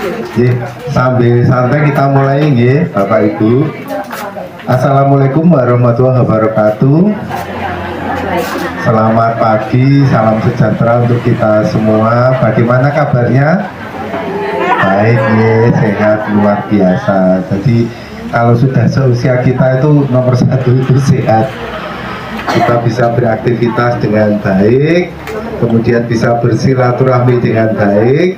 Nggih, sambil santai kita mulai nggih, Bapak Ibu. Assalamualaikum warahmatullahi wabarakatuh. Selamat pagi, salam sejahtera untuk kita semua. Bagaimana kabarnya? Baik, nggih, sehat luar biasa. Jadi kalau sudah seusia kita itu nomor satu itu sehat. Kita bisa beraktivitas dengan baik, kemudian bisa bersilaturahmi dengan baik,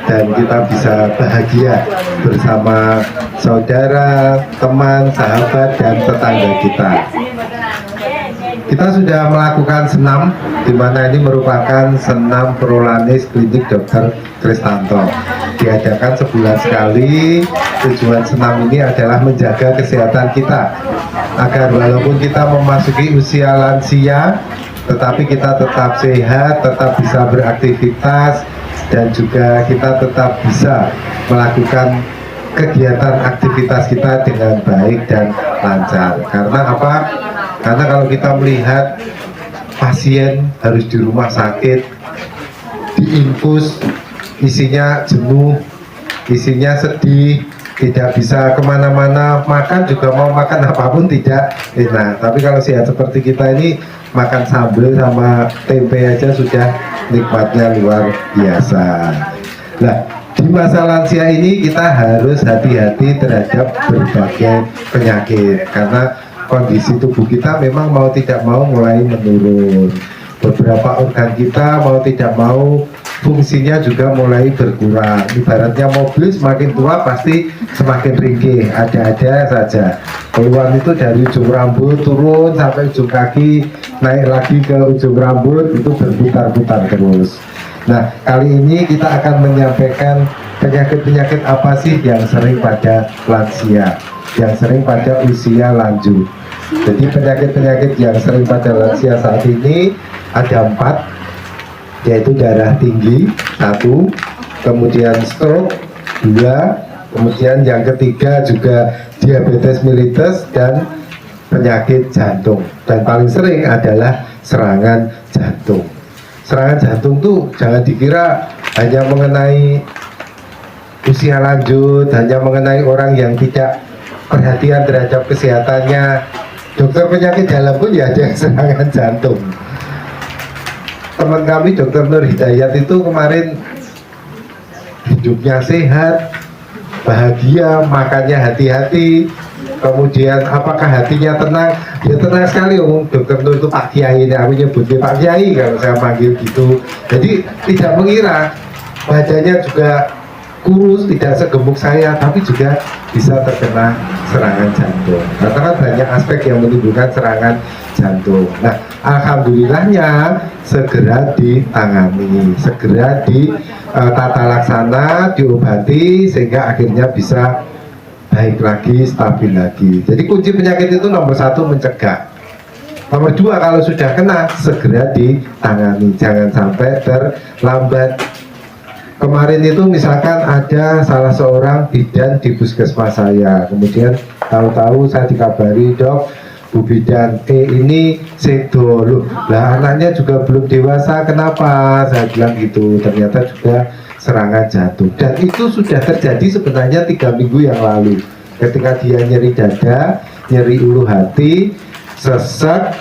dan kita bisa bahagia bersama saudara, teman, sahabat, dan tetangga kita. Kita sudah melakukan senam, di mana ini merupakan senam prolanis klinik Dr. Kristanto. Diadakan sebulan sekali. Tujuan senam ini adalah menjaga kesehatan kita, agar walaupun kita memasuki usia lansia, tetapi kita tetap sehat, tetap bisa beraktivitas, dan juga kita tetap bisa melakukan kegiatan aktivitas kita dengan baik dan lancar. Karena apa? Karena kalau kita melihat pasien harus di rumah sakit, diinfus, isinya jenuh, isinya sedih, tidak bisa kemana-mana, makan juga mau makan apapun tidak enak. Tapi kalau sehat seperti kita ini, makan sambal sama tempe aja sudah nikmatnya luar biasa. Nah, di masa lansia ini kita harus hati-hati terhadap berbagai penyakit, karena kondisi tubuh kita memang mau tidak mau mulai menurun. Beberapa organ kita mau tidak mau fungsinya juga mulai berkurang. Ibaratnya mobil semakin tua pasti semakin ringkih, ada-ada saja. Keluar itu dari ujung rambut turun sampai ujung kaki, naik lagi ke ujung rambut, itu berputar-putar terus. Nah, kali ini kita akan menyampaikan penyakit-penyakit apa sih yang sering pada lansia, yang sering pada usia lanjut. Jadi penyakit-penyakit yang sering pada lansia saat ini ada 4, yaitu darah tinggi 1, kemudian stroke 2, kemudian yang ketiga juga diabetes mellitus dan penyakit jantung. Dan paling sering adalah serangan jantung. Serangan jantung tuh jangan dikira hanya mengenai usia lanjut, hanya mengenai orang yang tidak perhatian terhadap kesehatannya. Dokter penyakit dalam pun ya ada serangan jantung. Teman kami Dokter Nur Hidayat itu kemarin hidupnya sehat, bahagia, makannya hati-hati, kemudian apakah hatinya tenang? Ya tenang sekali. Dokter Nur itu Pak Kiai, aku nyebutnya Pak Kiai kalau saya panggil gitu. Jadi tidak mengira badannya juga kurus, tidak segemuk saya, tapi juga bisa terkena serangan jantung. Karena kan banyak aspek yang menimbulkan serangan jantung. Nah, alhamdulillahnya segera ditangani, segera ditata laksana, diobati, sehingga akhirnya bisa baik lagi, stabil lagi. Jadi kunci penyakit itu nomor 1 mencegah. Nomor 2, kalau sudah kena segera ditangani, jangan sampai terlambat. Kemarin itu misalkan ada salah seorang bidan di puskesmas saya, kemudian tahu-tahu saya dikabari, dok, Bu bidan ini sedo loh, lah anaknya juga belum dewasa, kenapa? Saya bilang gitu, ternyata juga serangan jantung. Dan itu sudah terjadi sebenarnya 3 minggu yang lalu, ketika dia nyeri dada, nyeri ulu hati, sesek,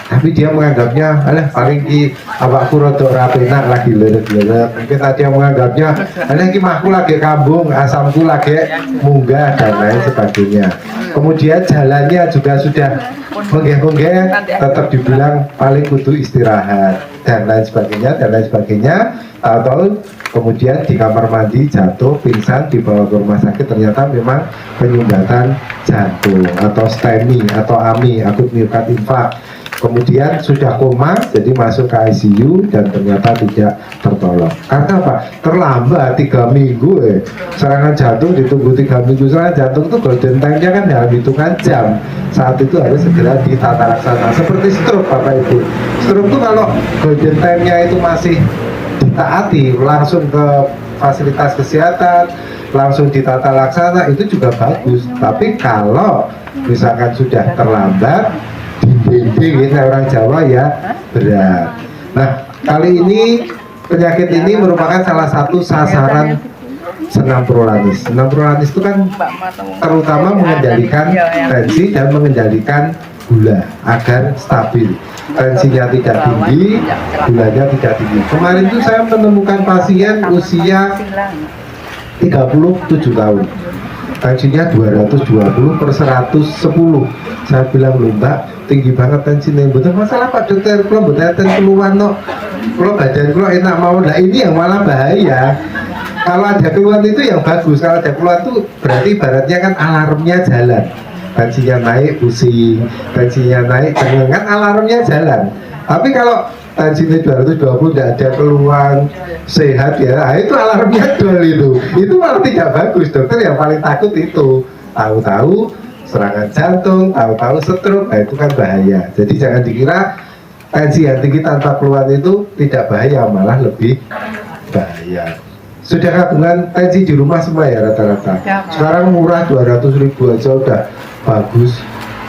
tapi dia menganggapnya alah paling ki awakku rada ora penak lagi leret-leret. Mungkin ada yang menganggapnya alah ki mahku lagi kambung, asamku lagi munggah dan lain sebagainya. Kemudian jalannya juga sudah menggeh-menggeh, tetap dibilang paling kudu istirahat dan lain sebagainya dan lain sebagainya. Tahu-tahu kemudian di kamar mandi jatuh pingsan, dibawa ke rumah sakit, ternyata memang penyumbatan jantung atau STEMI atau AMI, akut miokarditis infark. Kemudian sudah koma, jadi masuk ke ICU dan ternyata tidak tertolong. Karena apa? Terlambat 3 minggu. Serangan jantung ditunggu 3 minggu. Serangan jantung itu golden time-nya kan dalam hitungan jam. Saat itu harus segera ditata laksana. Seperti stroke, Bapak Ibu. Stroke itu kalau golden time-nya itu masih ditaati, langsung ke fasilitas kesehatan, langsung ditata laksana, itu juga bagus. Tapi kalau misalkan sudah terlambat, dibimbing, ini orang Jawa ya berat. Nah, kali ini penyakit ini merupakan salah satu sasaran senam prolanis. Senam prolanis itu kan terutama mengendalikan tensi dan mengendalikan gula agar stabil. Tensinya tidak tinggi, gulanya tidak tinggi. Kemarin itu saya menemukan pasien usia 37 tahun. Tensinya 220/110. Saya bilang, "Loh Mbak, tinggi banget tensinya." "Betul masalah Pak Dokter, kalau betul keluhan no, kalau badan kalau enak mau." Nah ini yang malah bahaya. Kalau ada keluhan itu yang bagus. Kalau ada keluhan itu berarti ibaratnya kan alarmnya jalan. Tensinya naik pusing, tensinya naik jangan, kan alarmnya jalan. Tapi kalau tensinya 220 tidak ada keluhan, sehat ya, nah itu alarmnya dol itu malah tidak bagus. Dokter yang paling takut itu tahu-tahu serangan jantung, tahu-tahu stroke, nah itu kan bahaya. Jadi jangan dikira tensi yang tinggi tanpa keluhan itu tidak bahaya, malah lebih bahaya. Sudah gabungan tensi di rumah semua ya rata-rata. Sekarang murah 200.000 aja udah bagus.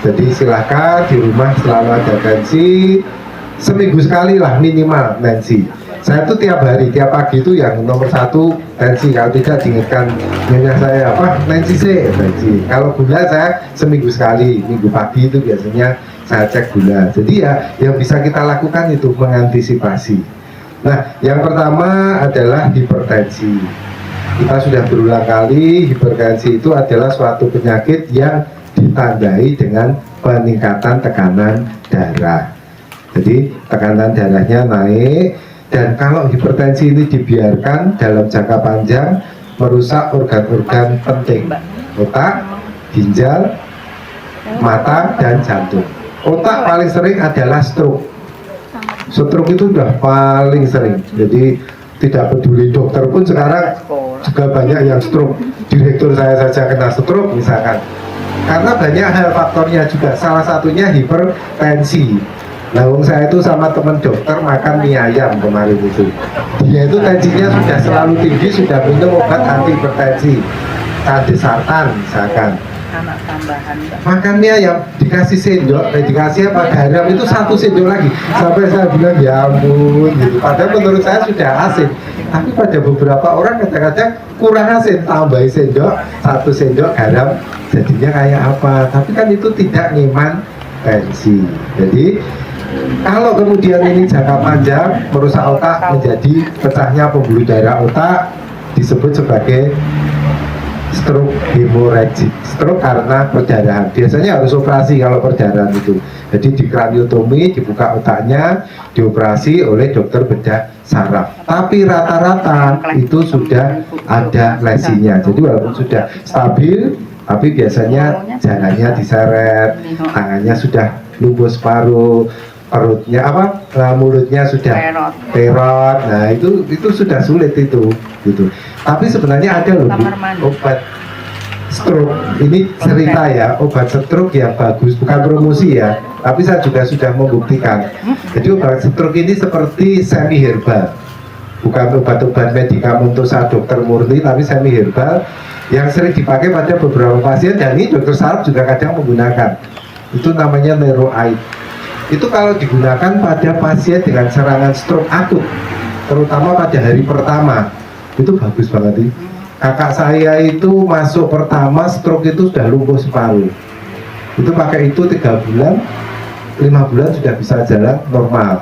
Jadi silahkan di rumah selalu ada tensi, seminggu sekali lah minimal tensi. Saya tuh tiap hari, tiap pagi itu yang nomor 1 tensi. Kalau tidak diingatkan nyonya saya apa, tensi C, tensi. Kalau gula saya seminggu sekali, minggu pagi itu biasanya saya cek gula. Jadi ya yang bisa kita lakukan itu mengantisipasi. Nah, yang pertama adalah hipertensi. Kita sudah berulang kali, hipertensi itu adalah suatu penyakit yang ditandai dengan peningkatan tekanan darah. Jadi tekanan darahnya naik, dan kalau hipertensi ini dibiarkan dalam jangka panjang merusak organ-organ penting, otak, ginjal, mata, dan jantung. Otak paling sering adalah stroke. Stroke itu udah paling sering. Jadi tidak peduli dokter pun sekarang juga banyak yang stroke. Direktur saya saja kena stroke misalkan. Karena banyak hal faktornya juga. Salah satunya hipertensi. Nah, saya itu sama teman dokter makan mie ayam kemarin itu. Dia itu tensinya sudah selalu tinggi, sudah minum obat anti hipertensi, Kandesartan misalkan. Anak tambahan. Makan mie ayam dikasih sendok, dikasih apa garam itu 1 sendok lagi. Sampai saya bilang ya ampun gitu. Padahal menurut saya sudah asin. Tapi pada beberapa orang kadang-kadang kurang asin, tambahin sendok, 1 sendok garam, jadinya kayak apa? Tapi kan itu tidak ngiman tensi. Jadi kalau kemudian ini jangka panjang merusak otak menjadi pecahnya pembuluh darah otak, disebut sebagai stroke hemorrhagic. Stroke karena perdarahan. Biasanya harus operasi kalau perdarahan itu. Jadi di kraniotomi, dibuka otaknya, dioperasi oleh dokter bedah saraf. Tapi rata-rata itu sudah ada lesinya. Jadi walaupun sudah stabil, tapi biasanya jalannya diseret, tangannya sudah lumpuh separuh, perutnya mulutnya sudah perot. Nah itu sudah sulit itu gitu. Tapi sebenarnya ada loh obat stroke. Ini cerita ya, obat stroke yang bagus, bukan promosi ya, tapi saya juga sudah membuktikan. Jadi obat stroke ini seperti semi herbal, bukan obat-obat medikamentosa dokter murni, tapi semi herbal yang sering dipakai pada beberapa pasien, dan ini dokter saraf juga kadang menggunakan. Itu namanya Neroide. Itu kalau digunakan pada pasien dengan serangan stroke akut, terutama pada hari pertama, itu bagus banget. Kakak saya itu masuk pertama stroke itu sudah lumpuh separuh. Itu pakai itu 3 bulan, 5 bulan sudah bisa jalan normal.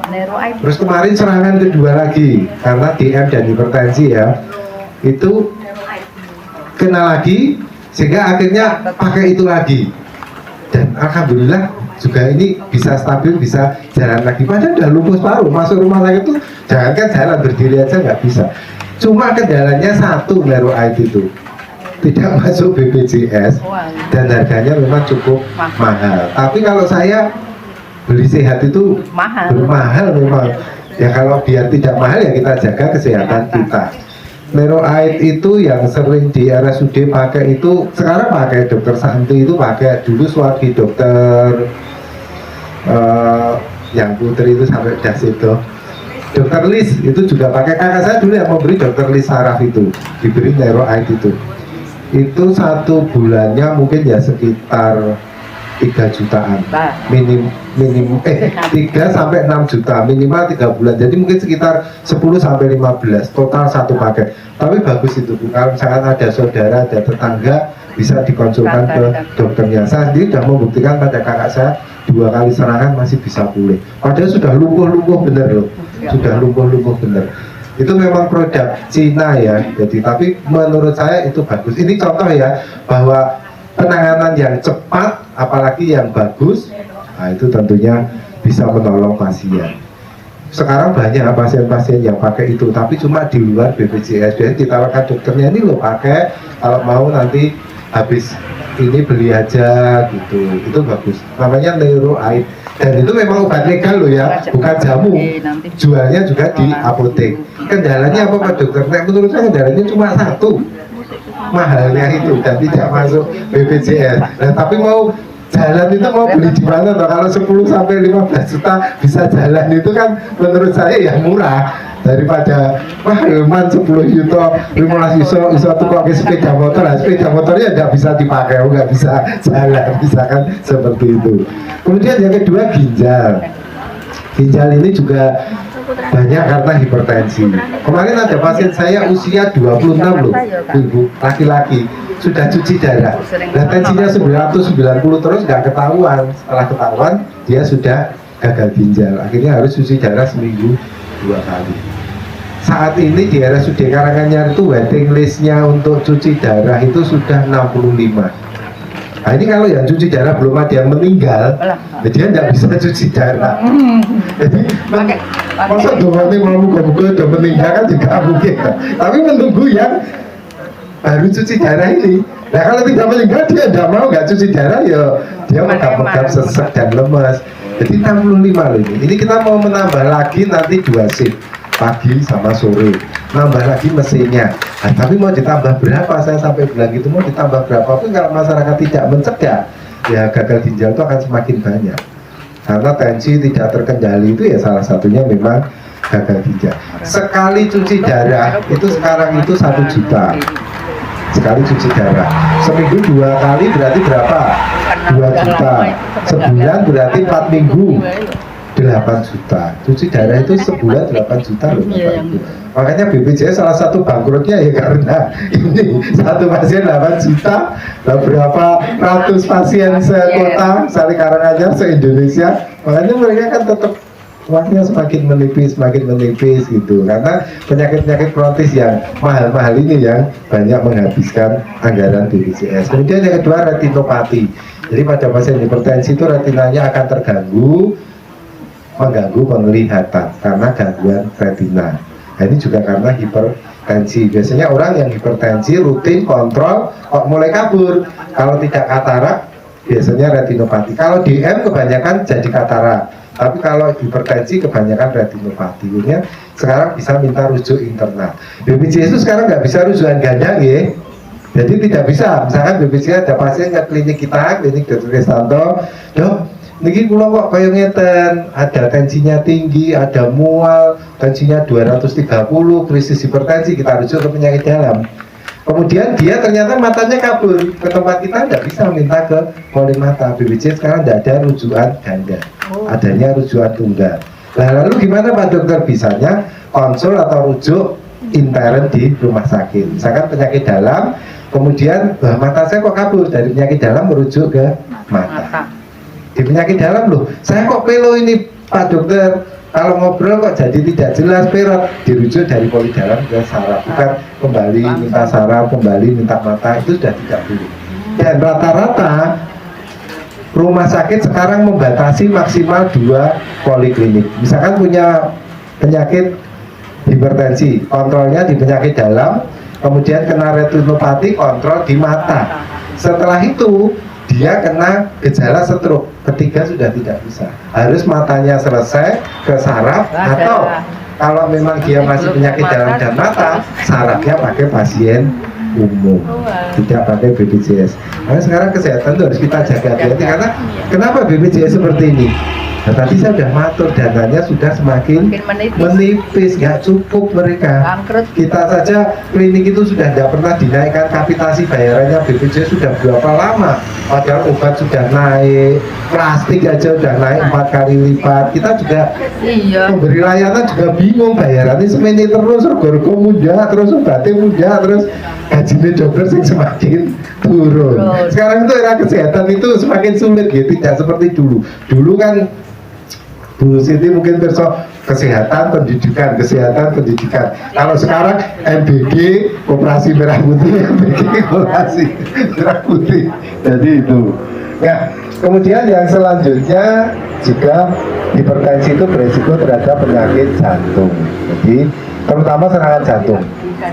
Terus kemarin serangan kedua lagi karena DM dan hipertensi ya, itu kena lagi sehingga akhirnya pakai itu lagi. Dan alhamdulillah juga ini bisa stabil, bisa jalan lagi. Padahal udah lumpuh separuh, masuk rumah sakit itu jangankan jalan, berdiri aja nggak bisa. Cuma kendalanya satu, Neroide itu tidak masuk BPJS dan harganya memang cukup mahal. Tapi kalau saya beli sehat itu mahal memang. Ya kalau biar tidak mahal ya kita jaga kesehatan kita. Neroide itu yang sering di RSUD pakai itu, sekarang pakai dokter Santi itu pakai, dulu suami dokter yang putri itu sampai das itu, dokter Lis itu juga pakai. Kakak saya dulu yang memberi dokter Lis saraf itu, diberi Neroide itu 1 bulannya mungkin ya sekitar 3 jutaan minim 3 sampai 6 juta minimal 3 bulan, jadi mungkin sekitar 10 sampai 15 total satu paket. Tapi bagus itu Bu, kalau misalkan ada saudara, ada tetangga, bisa dikonsulkan ke dokternya. Saya sendiri sudah membuktikan pada kakak saya 2 kali serangan masih bisa pulih, padahal sudah lumpuh bener loh, sudah lumpuh bener. Itu memang produk Cina ya, jadi tapi menurut saya itu bagus. Ini contoh ya, bahwa penanganan yang cepat apalagi yang bagus, nah itu tentunya bisa menolong pasien. Sekarang banyak pasien-pasien yang pakai itu, tapi cuma di luar BPJS. Jadi ditawarkan dokternya, ini lo pakai, kalau mau nanti habis ini beli aja gitu. Itu bagus, namanya Neuroaid. Dan itu memang obat legal loh ya, bukan jamu. Jualnya juga di apotek. Kendalanya apa Pak Dokter? Nah, menurut saya kendalanya cuma satu, mahalnya itu, dan tidak masuk BPJS. Nah, tapi mau jalan itu mau beli di mana toh? Kalau 10 sampai 15 juta bisa jalan itu kan menurut saya ya murah, daripada man 10 juta 15 iso tukok ke sepeda motor. Nah, sepeda motornya nggak bisa dipakai, nggak bisa jalan, misalkan seperti itu. Kemudian yang kedua, ginjal ini juga banyak karena hipertensi. Kemarin ada pasien saya usia 26 loh, ibu, laki-laki, sudah cuci darah. Nah, tensinya 990 terus nggak ketahuan. Setelah ketahuan dia sudah gagal ginjal. Akhirnya harus cuci darah seminggu 2 kali. Saat ini di RSUD Karanganyar itu waiting listnya untuk cuci darah itu sudah 65. Nah, ini kalau yang cuci darah belum ada yang meninggal, dia nggak bisa cuci darah. Jadi masa doangnya mau muka-muka udah meninggal kan juga mungkin. Tapi menunggu yang baru cuci darah ini. Nah, kalau tidak meninggal dia nggak mau nggak cuci darah, ya dia megap-megap sesek dan lemas. Jadi 65 loh ini. Ini kita mau menambah lagi nanti 2 shift, pagi sama sore, nambah lagi mesinnya. Nah, tapi mau ditambah berapa, saya sampai bilang gitu, mau ditambah berapa pun kalau masyarakat tidak mencegah, ya gagal ginjal itu akan semakin banyak. Karena tensi tidak terkendali itu ya salah satunya memang gagal ginjal. Sekali cuci darah itu sekarang itu 1 juta. Sekali cuci darah, seminggu 2 kali berarti berapa? 2 juta. Sebulan berarti 4 minggu 8 juta. Cuci darah itu sebulan 8 juta loh Bapak Ibu. Makanya BPJS salah satu bangkrutnya ya karena ini, satu pasien 8 juta, berapa ratus pasien sekota, Karanganyar, se-Indonesia. Makanya mereka kan tetap uangnya semakin menipis gitu, karena penyakit-penyakit kronis yang mahal-mahal ini yang banyak menghabiskan anggaran BPJS. Kemudian yang kedua, retinopati. Jadi pada pasien hipertensi itu retinanya akan terganggu, mengganggu penglihatan karena gangguan retina. Nah, ini juga karena hipertensi. Biasanya orang yang hipertensi rutin kontrol kok mulai kabur. Kalau tidak katarak biasanya retinopati. Kalau DM kebanyakan jadi katarak. Tapi kalau hipertensi kebanyakan retinopati. Sekarang bisa minta rujuk internal. BPJS itu sekarang nggak bisa rujukan ganda ya. Jadi tidak bisa. Misalkan BPJS ada pasien ke klinik kita, klinik Dr. Kristanto, dok, niki kula kok kaya ngeten, ada tensinya tinggi, ada mual, tensinya 230, krisis hipertensi, kita rujuk ke penyakit dalam. Kemudian dia ternyata matanya kabur ke tempat kita, tidak bisa minta ke poli mata. BPJS sekarang tidak ada rujukan ganda, adanya rujukan tunggal. Nah, lalu gimana Pak Dokter? Bisanya konsul atau rujuk intern di rumah sakit. Misalkan penyakit dalam, kemudian mata saya kok kabur, dari penyakit dalam merujuk ke mata. Di penyakit dalam loh, saya kok pelo ini Pak Dokter, kalau ngobrol kok jadi tidak jelas, perot, dirujuk dari poli dalam ke saraf, bukan kembali minta saraf, kembali minta mata, itu sudah tidak boleh. Dan rata-rata rumah sakit sekarang membatasi maksimal 2 poliklinik. Misalkan punya penyakit hipertensi, kontrolnya di penyakit dalam, kemudian kena retinopati, kontrol di mata. Setelah itu dia kena gejala stroke, ketiga sudah tidak bisa, harus matanya selesai ke saraf, atau kalau memang dia masih penyakit dalam dan mata, sarafnya pakai pasien umum, tidak pakai BPJS. Nah, sekarang kesehatan itu harus kita jaga hati-hati, karena kenapa BPJS seperti ini? Nah, tadi saya sudah matur, dananya sudah semakin menipis, nggak cukup mereka. Bangkrut. Kita saja klinik itu sudah tidak pernah dinaikkan kapitasi bayarannya BPJS sudah berapa lama, padahal obat sudah naik, plastik aja sudah naik 4 kali lipat. Kita juga memberi layanan juga bingung, bayarannya semeni terus, rego mudah, terus obatnya mudah, terus gajinya dokter sih semakin turun. Sekarang itu era kesehatan itu semakin sulit gitu, tidak seperti dulu. Dulu kan Bu Siti mungkin besok kesehatan pendidikan. Kalau sekarang MBG Koperasi Merah Putih, MBG Koperasi Merah Putih. Jadi itu. Ya, kemudian yang selanjutnya juga hipertensi itu beresiko terhadap penyakit jantung. Jadi terutama serangan jantung,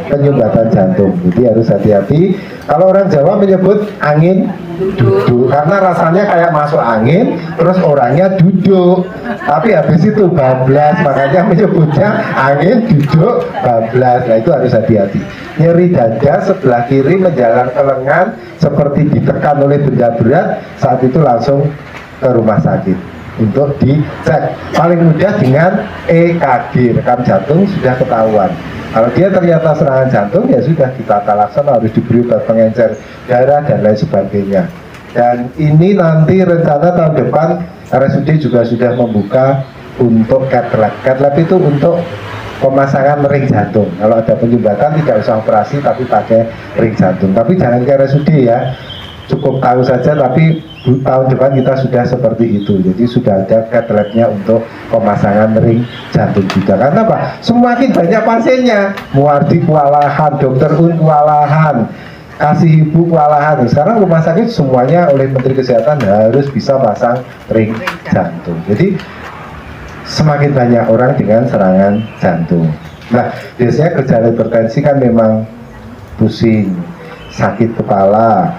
penyumbatan jantung. Jadi harus hati-hati. Kalau orang Jawa menyebut angin duduk karena rasanya kayak masuk angin, terus orangnya duduk. Tapi habis itu bablas, makanya menyebutnya angin duduk bablas. Nah itu harus hati-hati. Nyeri dada sebelah kiri menjalar ke lengan seperti ditekan oleh benda berat, saat itu langsung ke rumah sakit untuk dicek. Paling mudah dengan EKG, rekam jantung sudah ketahuan. Kalau dia ternyata serangan jantung, ya sudah ditata laksana, harus diberi obat pengencer darah dan lain sebagainya. Dan ini nanti rencana tahun depan RSUD juga sudah membuka untuk cath lab. Cath lab itu untuk pemasangan ring jantung. Kalau ada penyumbatan tidak usah operasi tapi pakai ring jantung. Tapi jangan ke RSUD ya, cukup tahu saja. Tapi tahun depan kita sudah seperti itu. Jadi sudah ada cath lab-nya untuk pemasangan ring jantung juga. Karena apa? Semakin banyak pasiennya. Muardi kewalahan, Dokter Un kewalahan, Kasih Ibu kewalahan. Sekarang rumah sakit semuanya oleh Menteri Kesehatan harus bisa pasang ring jantung. Jadi semakin banyak orang dengan serangan jantung. Nah, biasanya gejala hipertensi kan memang pusing, sakit kepala,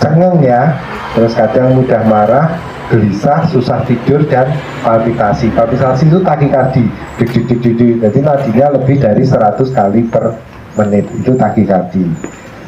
cengeng ya, terus kadang mudah marah, gelisah, susah tidur, dan palpitasi. Palpitasi itu takikardi, jadi nadinya lebih dari 100 kali per menit, itu takikardi.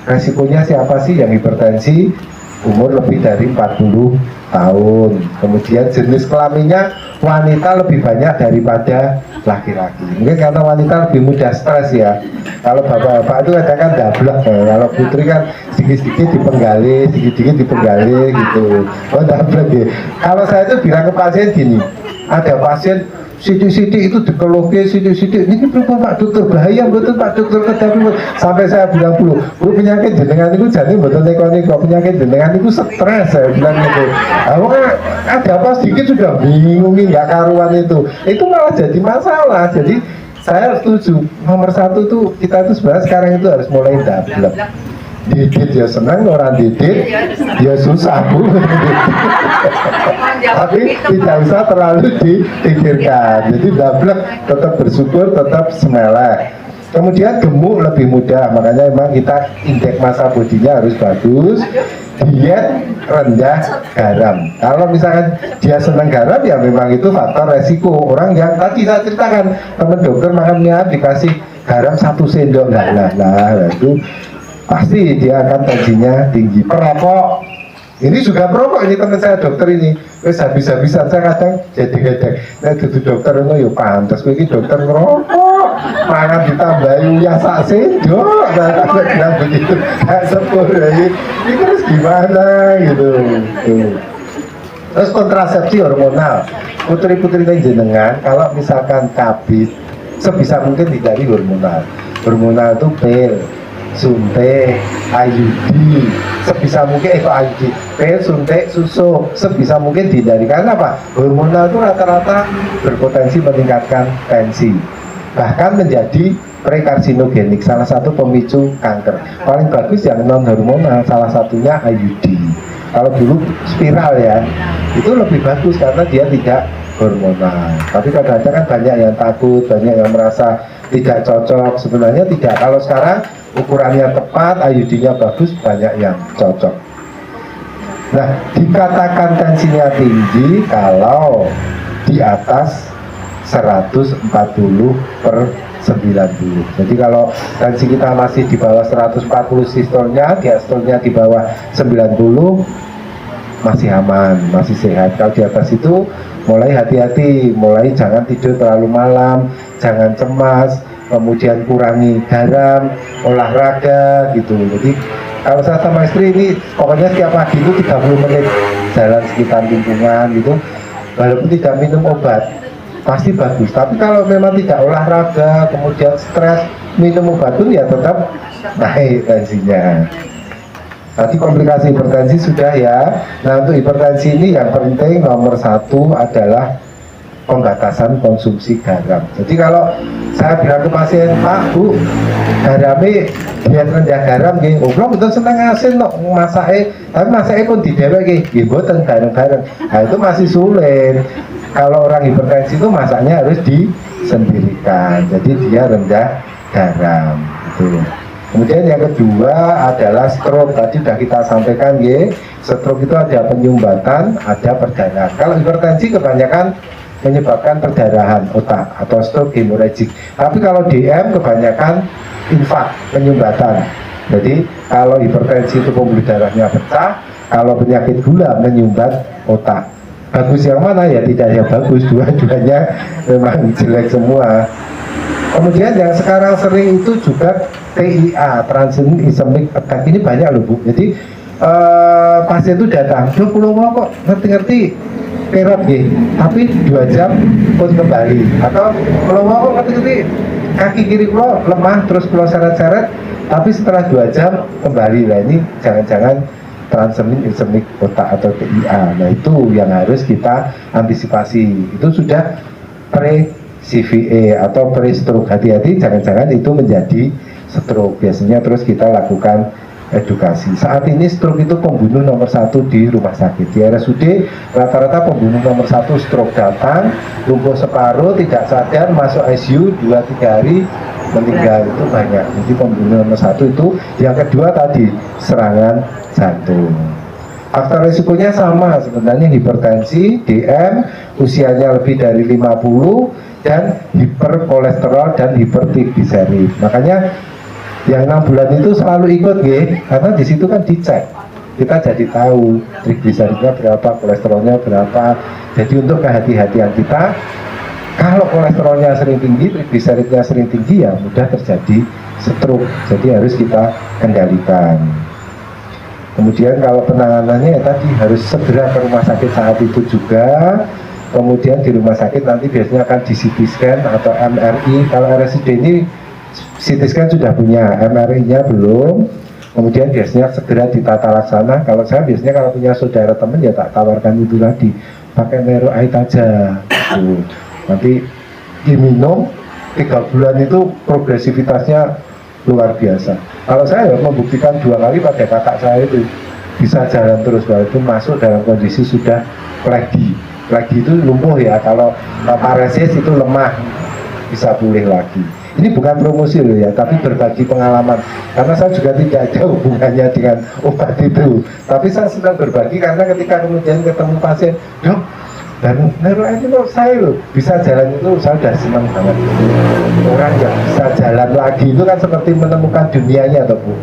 Resikonya siapa sih yang hipertensi? Umur lebih dari 40 tahun. Kemudian jenis kelaminnya wanita lebih banyak daripada laki-laki. Mungkin karena wanita lebih mudah stres ya. Kalau bapak-bapak itu kadang dablek ya. Kalau putri kan sedikit-sedikit dipenggali gitu. Oh dablek ya. Kalau saya itu bilang ke pasien gini, ada pasien sidik-sidik itu dikeluhkan, sidik-sidik ini berapa Pak Dokter, bahaya betul Pak Dokter, sampai saya bilang dulu, Bu penyakit jenengan itu jadi betul neko-neko, penyakit jenengan itu stres, saya bilang gitu. Ada apa sedikit sudah bingungin, nggak karuan itu malah jadi masalah. Jadi saya setuju, nomor satu tuh kita tuh sebenarnya sekarang itu harus mulai dablek. Didit ya senang, orang didit ya susah Bu. Tapi tidak usah terlalu dipikirkan. Jadi dablek tetap bersyukur, tetap semelek. Kemudian gemuk lebih mudah, makanya memang kita indeks massa bodinya harus bagus. Diet rendah garam. Kalau misalkan dia senang garam ya memang itu faktor resiko. Orang yang tadi saya ceritakan, teman dokter makannya dikasih garam 1 sendok, nah itu pasti dia akan tensinya tinggi. Perokok, ini juga perokok, ini teman saya dokter ini, wes habis-habisan saya kadang jadi gedek. Nah itu dokter itu ya pantas, ini dokter ngerokok, mangan ditambahin ya sak sendok, saya bilang begitu, nggak sepuluh ini terus gimana gitu. Terus kontrasepsi hormonal, putri-putri jenengan kalau misalkan kabit, sebisa mungkin hindari hormonal. Hormonal itu pil, suntik, IUD, sebisa mungkin itu IUD, pil, suntik, susu, sebisa mungkin dihindari. Karena apa? Hormonal itu rata-rata berpotensi meningkatkan tensi, bahkan menjadi prekarsinogenik, salah satu pemicu kanker. Paling bagus yang non hormonal, salah satunya IUD. Kalau dulu spiral ya, itu lebih bagus karena dia tidak hormonal. Tapi kadang-kadang kan banyak yang takut, banyak yang merasa tidak cocok. Sebenarnya tidak. Kalau sekarang ukurannya tepat, IUD-nya bagus, banyak yang cocok. Nah, dikatakan tensinya tinggi kalau di atas 140 per 90. Jadi kalau tensi kita masih di bawah 140 sistolnya, diastolnya di bawah 90, masih aman, masih sehat. Kalau di atas itu mulai hati-hati, mulai jangan tidur terlalu malam, jangan cemas, kemudian kurangi garam, olahraga gitu. Jadi kalau saya sama istri ini pokoknya setiap pagi itu 30 menit jalan sekitar lingkungan gitu, walaupun tidak minum obat pasti bagus. Tapi kalau memang tidak olahraga kemudian stres, minum obat pun ya tetap naik tensinya. Tadi komplikasi hipertensi sudah ya. Nah, untuk hipertensi ini yang penting nomor satu adalah pembatasan konsumsi garam. Jadi kalau saya bilang ke pasien, Pak, Bu, garamnya biar rendah garam nggih. Oh, kula mboten seneng asin kok masake, tapi masake pun didheweke nggih mboten bareng-bareng. Nah, itu masih sulit. Kalau orang hipertensi itu masaknya harus disendirikan. Jadi dia rendah garam gitu. Kemudian yang kedua adalah stroke. Tadi sudah kita sampaikan ya, stroke itu ada penyumbatan, ada perdarahan. Kalau hipertensi kebanyakan menyebabkan perdarahan otak atau stroke hemorrhagic. Tapi kalau DM kebanyakan infak, penyumbatan. Jadi kalau hipertensi itu pembuluh darahnya pecah, kalau penyakit gula menyumbat otak. Bagus yang mana ya? Tidak yang bagus, dua-duanya memang jelek semua. Kemudian yang sekarang sering itu juga TIA, transient ischemic attack, ini banyak loh Bu. Jadi pasien itu datang, loh pulau kok ngerti-ngerti kerap gitu, tapi 2 jam pun kembali. Atau pulau kok ngerti-ngerti kaki kiri pulau lemah terus pulau seret-seret, tapi setelah 2 jam kembali. Lah ini jangan-jangan transient ischemic otak atau TIA. Nah itu yang harus kita antisipasi. Itu sudah CVA atau pre-stroke. Hati-hati jangan-jangan itu menjadi stroke. Biasanya terus kita lakukan edukasi. Saat ini stroke itu pembunuh nomor 1 di rumah sakit. Di RSUD rata-rata pembunuh nomor 1 stroke, datang lumpuh separuh, tidak sadar, masuk ICU 2-3 hari meninggal. Itu banyak. Jadi pembunuh nomor 1 itu. Yang kedua tadi serangan jantung. Faktor risikonya sama sebenarnya, hipertensi, DM, usianya lebih dari 50, dan hiperkolesterol dan hipertrigliserid. Makanya yang 6 bulan itu selalu ikut karena di situ kan dicek, kita jadi tahu trigliseridnya berapa, kolesterolnya berapa. Jadi untuk kehati-hatian kita, kalau kolesterolnya sering tinggi, trigliseridnya sering tinggi, ya mudah terjadi stroke. Jadi harus kita kendalikan. Kemudian kalau penanganannya ya tadi harus segera ke rumah sakit saat itu juga. Kemudian di rumah sakit nanti biasanya akan di CT scan atau MRI. Kalau RSUD ini CT scan sudah punya, MRI-nya belum. Kemudian biasanya segera ditata laksana. Kalau saya biasanya kalau punya saudara teman ya tak tawarkan itu tadi, pakai Neroid aja gitu. Nanti diminum 3 bulan itu progresivitasnya luar biasa. Kalau saya membuktikan 2 kali pada kakak saya itu bisa jalan terus, walaupun masuk dalam kondisi sudah lagi itu lumpuh ya. Kalau paresis itu lemah, bisa pulih lagi. Ini bukan promosi loh ya, tapi berbagi pengalaman. Karena saya juga tidak ada hubungannya dengan obat itu, tapi saya sedang berbagi karena ketika kemudian ketemu pasien, dok, dan Neroid itu saya loh bisa jalan, itu saya udah senang banget. Orang yang bisa jalan lagi itu kan seperti menemukan dunianya toh Bu.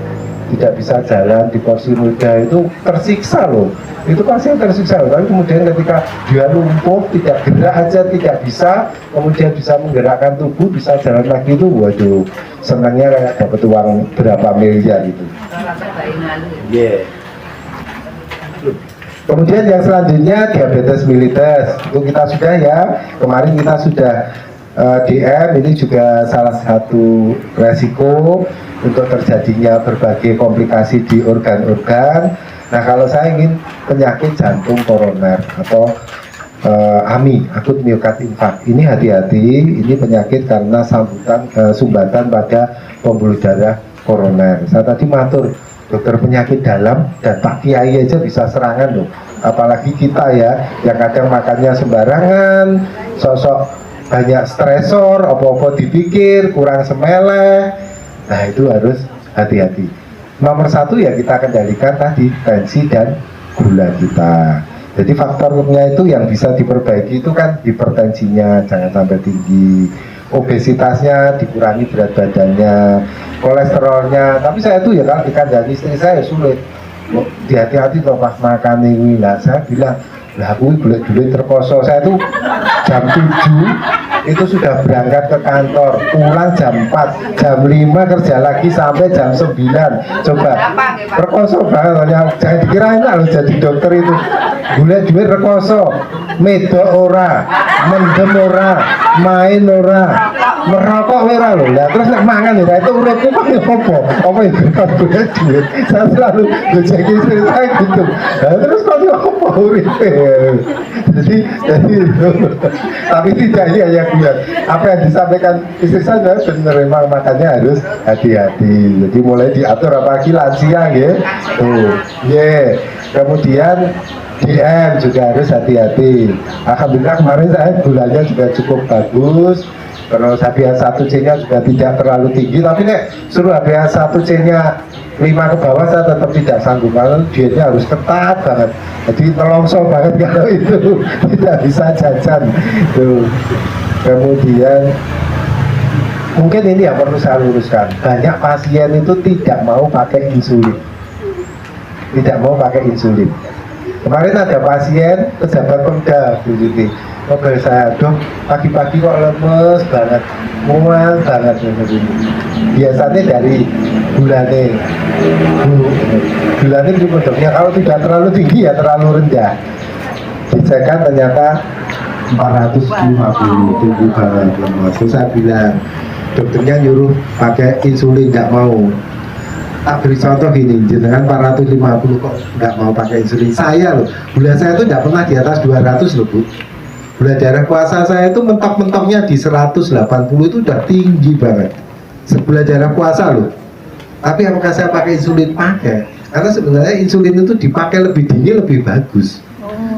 Tidak bisa jalan di kursi roda itu tersiksa loh, itu pasti tersiksa loh. Tapi kemudian ketika dia lumpuh, tidak gerak aja tidak bisa, kemudian bisa menggerakkan tubuh, bisa jalan lagi, itu waduh, senangnya kayak dapat uang berapa miliar itu. Yeah. Kemudian yang selanjutnya diabetes mellitus, itu kita sudah ya, kemarin kita sudah DM, ini juga salah satu resiko untuk terjadinya berbagai komplikasi di organ-organ. Nah kalau saya ingin penyakit jantung koroner atau AMI, akut miokard infark, ini hati-hati, ini penyakit karena sumbatan pada pembuluh darah koroner. Saya tadi matur, dokter penyakit dalam dan Pak Kiai aja bisa serangan loh, apalagi kita ya yang kadang makannya sembarangan, sosok banyak stresor, apa-apa dipikir, kurang semeleh. Nah itu harus hati-hati. Nomor 1 ya kita kendalikan tadi tensi dan gula kita. Jadi faktornya itu yang bisa diperbaiki itu kan hipertensinya jangan sampai tinggi, obesitasnya dikurangi berat badannya, kolesterolnya. Tapi saya tuh ya kalau dikandani istri saya sulit, hati-hati kalau pas makan ini. Nah saya bilang Nah, aku duit terposo. Saya tuh jam 7 itu sudah berangkat ke kantor, pulang jam 4, jam 5 kerja lagi sampai jam 9. Coba, rekoso banget. Jangan dikira enak loh jadi dokter itu. Duit rekoso, medok ora, mendem ora, main ora, merokok ora loh. Lah terus nek mangan ya itu uripku pakai apa? Apa itu kan duit. Saya selalu ngejeki istri saya gitu. Nah, terus kok apa uripe? Jadi tapi tidak ini hanya bilang apa yang disampaikan istri saya benar, memang makanya harus hati-hati. Jadi mulai diatur apalagi lansia ya. Kemudian DM juga harus hati-hati. Alhamdulillah kemarin saya gulanya juga cukup bagus. Terus HbA1c nya juga tidak terlalu tinggi. Tapi nek suruh HbA1c nya 5 ke bawah saya tetap tidak sanggup. Karena dietnya harus ketat banget. Jadi telongso banget kalau itu tidak bisa jajan. Tuh. Kemudian mungkin ini yang perlu saya luruskan. Banyak pasien itu tidak mau pakai insulin. Tidak mau pakai insulin. Kemarin ada pasien pejabat Pemda Bu Siti. Mobil saya, dok, pagi-pagi kok lemes banget, mual banget. Biasanya dari bulannya, bulannya dokternya kalau tidak terlalu tinggi ya terlalu rendah. Dicekkan ternyata 450, tinggi banget lemes. Terus saya bilang, dokternya nyuruh pakai insulin, nggak mau. Tak beri contoh gini, dengan 450 kok nggak mau pakai insulin. Saya loh, gula saya itu nggak pernah di atas 200 loh Bu. Gula darah puasa saya itu mentok-mentoknya di 180 itu udah tinggi banget. Gula darah puasa loh. Tapi apakah saya pakai insulin? Pakai. Karena sebenarnya insulin itu dipakai lebih tinggi lebih bagus.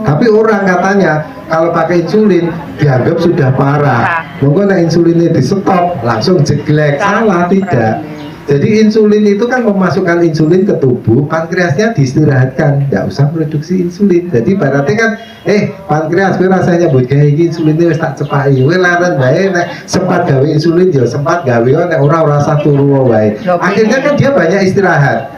Tapi orang katanya kalau pakai insulin dianggap sudah parah. Mungkin insulinnya di stop langsung jeglek. Salah, tidak. Jadi insulin itu kan memasukkan insulin ke tubuh, pankreasnya diistirahatkan, nggak usah produksi insulin. Jadi berarti kan, pankreas gue rasanya buat kayak gini insulinnya wis tak cepai, gue laren bae, sempat gawe insulin ya sempat gawe, nek orang rasa turu wae. Akhirnya kan dia banyak istirahat.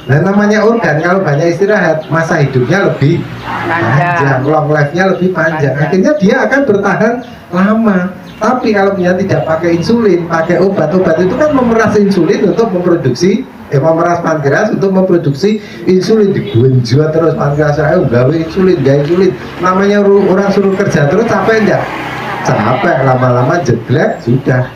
Nah namanya organ kalau banyak istirahat, masa hidupnya lebih panjang, long life-nya lebih panjang. Akhirnya dia akan bertahan lama. Tapi kalau dia tidak pakai insulin, pakai obat-obat itu kan memeras insulin untuk memproduksi, memeras pankreas untuk memproduksi insulin. Digunjua terus pankreas saya, gawe insulin. Namanya orang suruh kerja terus capek enggak? Capek, lama-lama jeglek, sudah.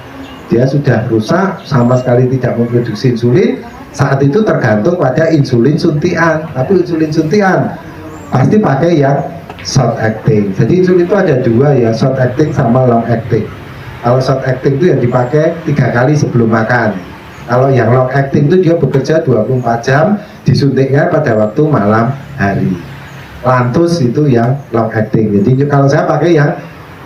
Dia sudah rusak, sama sekali tidak memproduksi insulin. Saat itu tergantung pada insulin suntian. Tapi insulin suntian pasti pakai yang short acting. Jadi insulin itu ada dua ya, short acting sama long acting. Kalau short acting itu yang dipakai 3 kali sebelum makan. Kalau yang long acting itu dia bekerja 24 jam, disuntiknya pada waktu malam hari. Lantus itu yang long acting. Jadi kalau saya pakai yang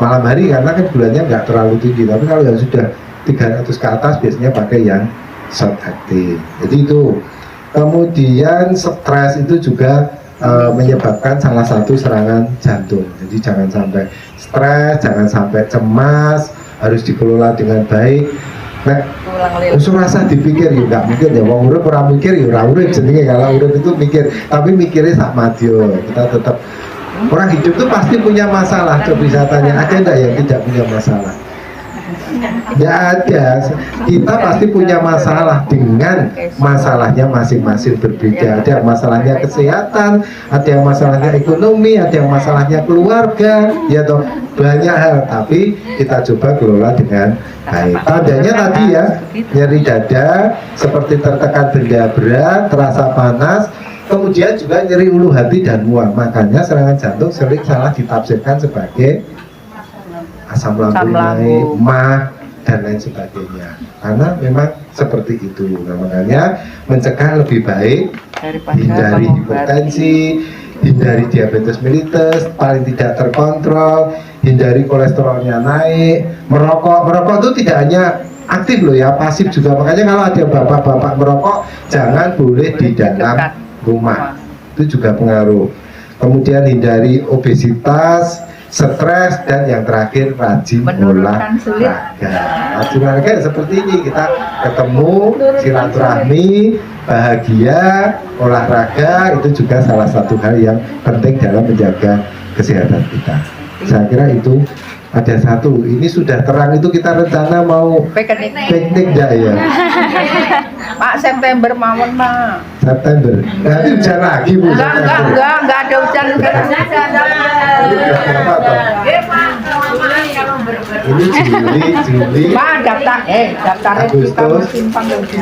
malam hari karena kan gulanya nggak terlalu tinggi. Tapi kalau yang sudah 300 ke atas biasanya pakai yang short acting. Jadi itu. Kemudian stres itu juga menyebabkan salah satu serangan jantung. Jadi jangan sampai stres, jangan sampai cemas, harus dikelola dengan baik. Nah, usul rasa dipikir ya nggak mungkin ya. Wong urip ora mikir ya ora urip jenenge. Kalau urip itu mikir, tapi mikirnya sak madyo. Kita tetap orang hidup itu pasti punya masalah. Coba bisa tanya, ada enggak yang tidak punya masalah? Ya ada, kita pasti punya masalah dengan masalahnya masing-masing berbeda. Ada yang masalahnya kesehatan, ada yang masalahnya ekonomi, ada yang masalahnya keluarga, ya toh banyak hal. Tapi kita coba kelola dengan baik. Tandanya tadi ya, nyeri dada, seperti tertekan benda berat, terasa panas, kemudian juga nyeri ulu hati dan mual. Makanya serangan jantung sering salah ditafsirkan sebagai asam lambung naik, mah, dan lain sebagainya. Karena memang seperti itu. Nah, makanya mencegah lebih baik, hindari hipertensi, hindari diabetes mellitus, paling tidak terkontrol, hindari kolesterolnya naik, merokok itu tidak hanya aktif loh ya, pasif juga. Makanya kalau ada bapak-bapak merokok, jangan boleh di dalam rumah. Itu juga pengaruh. Kemudian hindari obesitas, stres, dan yang terakhir rajin olahraga. Rajin olahraga seperti ini, kita ketemu, silaturahmi, bahagia, olahraga itu juga salah satu hal yang penting dalam menjaga kesehatan kita. Saya kira itu ada satu. Ini sudah terang itu kita rencana mau piknik enggak ya? Pak, September mawon, Pak. September. Nanti hujan lagi Bu. Enggak ada hujan. Ini Juli, Pak, daftar Agustus.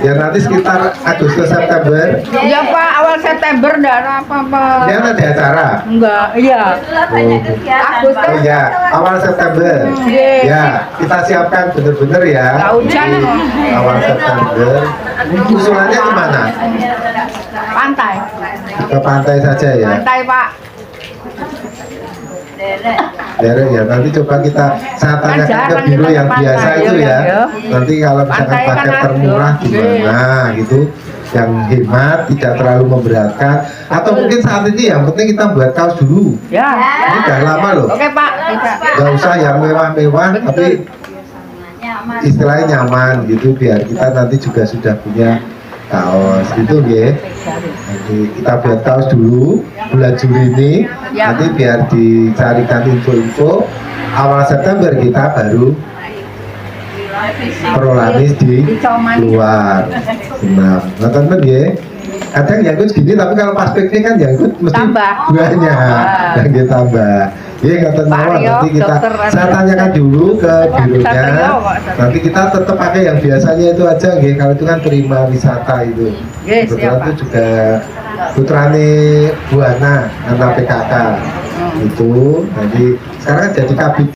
Ya nanti sekitar Agustus September. Iya, Pak, awal September enggak ada apa-apa. Ya ada acara. Enggak, iya. Oh iya, awal September. Ya, kita siapkan bener-bener ya. Enggak hujan Di kok. awal September. Usulannya kemana? Pantai. Ke pantai saja ya. Pantai, Pak. Derek ya, nanti coba saya tanyakan ke jarang biro kita yang ke biasa pantai, itu ya, ya. ya. Nanti kalau misalkan Pantai kan paket ada. termurah gimana gitu, yang hemat, tidak terlalu memberatkan. Atau mungkin saat ini yang penting kita buat kaos dulu. Ya. Ini udah lama loh. Oke, Pak. Bisa. Gak usah yang mewah-mewah, tapi istilahnya nyaman gitu, biar kita nanti juga sudah punya kaos gitu ya. Nanti kita buat kaos dulu bulan Juli ini, Ya. nanti biar dicarikan info-info. Awal September kita baru prolanis di luar senam. Nah teman ya, kadang jangkut segini, tapi kalau pas piknik kan jangkut mesti Tambah. banyak, dan kita tambah. Ya kata Pak Mawar, Rio, nanti kita dokter saya tanyakan dulu ke bironya. Satrio, Pak. Nanti kita tetap pakai yang biasanya itu aja, nggih. Kalau itu kan prima wisata itu. Yes, Kebetulan siap, itu juga putrane Bu Ana, anak PKK. Itu, jadi sekarang jadi kabit